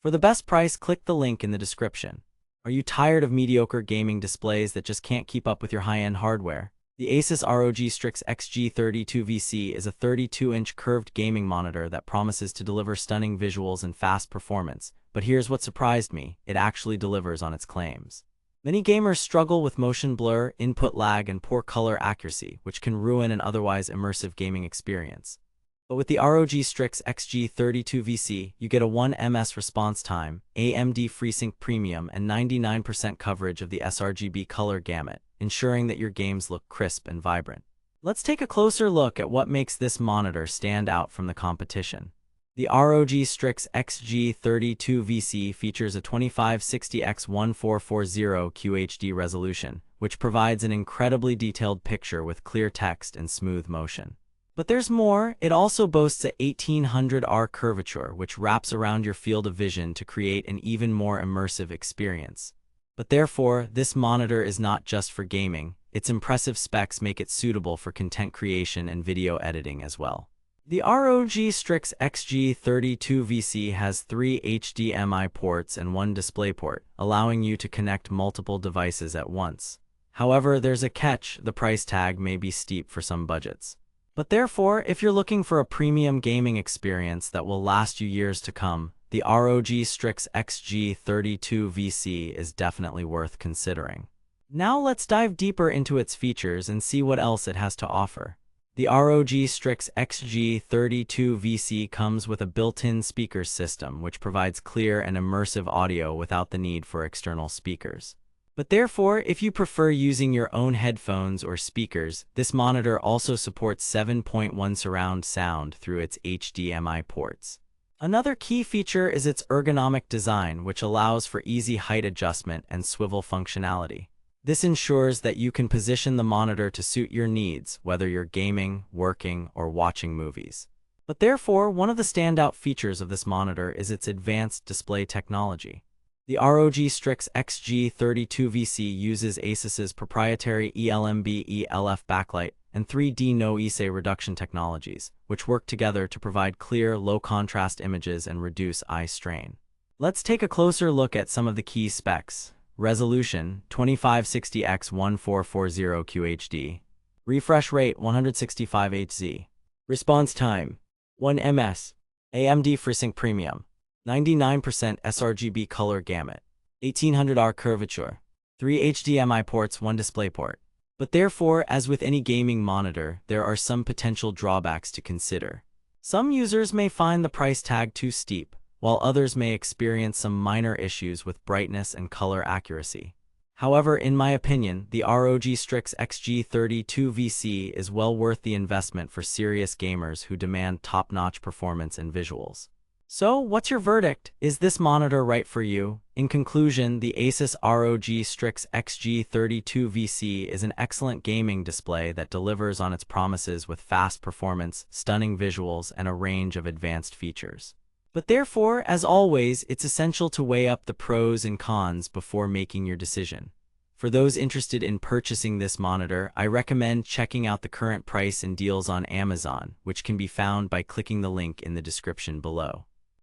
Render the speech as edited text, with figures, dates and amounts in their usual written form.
For the best price, click the link in the description. Are you tired of mediocre gaming displays that just can't keep up with your high-end hardware? The Asus ROG Strix XG32VC is a 32-inch curved gaming monitor that promises to deliver stunning visuals and fast performance. But here's what surprised me: it actually delivers on its claims. Many gamers struggle with motion blur, input lag, and poor color accuracy, which can ruin an otherwise immersive gaming experience. But with the ROG Strix XG32VC, you get a 1ms response time, AMD FreeSync Premium, and 99% coverage of the sRGB color gamut, ensuring that your games look crisp and vibrant. Let's take a closer look at what makes this monitor stand out from the competition. The ROG Strix XG32VC features a 2560x1440 QHD resolution, which provides an incredibly detailed picture with clear text and smooth motion. But there's more. It also boasts a 1800R curvature, which wraps around your field of vision to create an even more immersive experience. But therefore, this monitor is not just for gaming. Its impressive specs make it suitable for content creation and video editing as well. The ROG Strix XG32VC has 3 HDMI ports and 1 DisplayPort, allowing you to connect multiple devices at once. However, there's a catch: the price tag may be steep for some budgets. But therefore, if you're looking for a premium gaming experience that will last you years to come, the ROG Strix XG32VC is definitely worth considering. Now let's dive deeper into its features and see what else it has to offer. The ROG Strix XG32VC comes with a built-in speakers system, which provides clear and immersive audio without the need for external speakers. But therefore, if you prefer using your own headphones or speakers, this monitor also supports 7.1 surround sound through its HDMI ports. Another key feature is its ergonomic design, which allows for easy height adjustment and swivel functionality. This ensures that you can position the monitor to suit your needs, whether you're gaming, working, or watching movies. But therefore, one of the standout features of this monitor is its advanced display technology. The ROG Strix XG32VC uses Asus's proprietary ELMB-ELF backlight and 3D noise reduction technologies, which work together to provide clear, low-contrast images and reduce eye strain. Let's take a closer look at some of the key specs. Resolution: 2560x1440 QHD. Refresh rate: 165 Hz. Response time: 1 ms. AMD FreeSync Premium. 99% sRGB color gamut. 1800R curvature. 3 HDMI ports, 1 DisplayPort. But therefore, as with any gaming monitor, there are some potential drawbacks to consider. Some users may find the price tag too steep, while others may experience some minor issues with brightness and color accuracy. However, in my opinion, the ROG Strix XG32VC is well worth the investment for serious gamers who demand top-notch performance and visuals. So, what's your verdict? Is this monitor right for you? In conclusion, the Asus ROG Strix XG32VC is an excellent gaming display that delivers on its promises with fast performance, stunning visuals, and a range of advanced features. But therefore, as always, it's essential to weigh up the pros and cons before making your decision. For those interested in purchasing this monitor, I recommend checking out the current price and deals on Amazon, which can be found by clicking the link in the description below.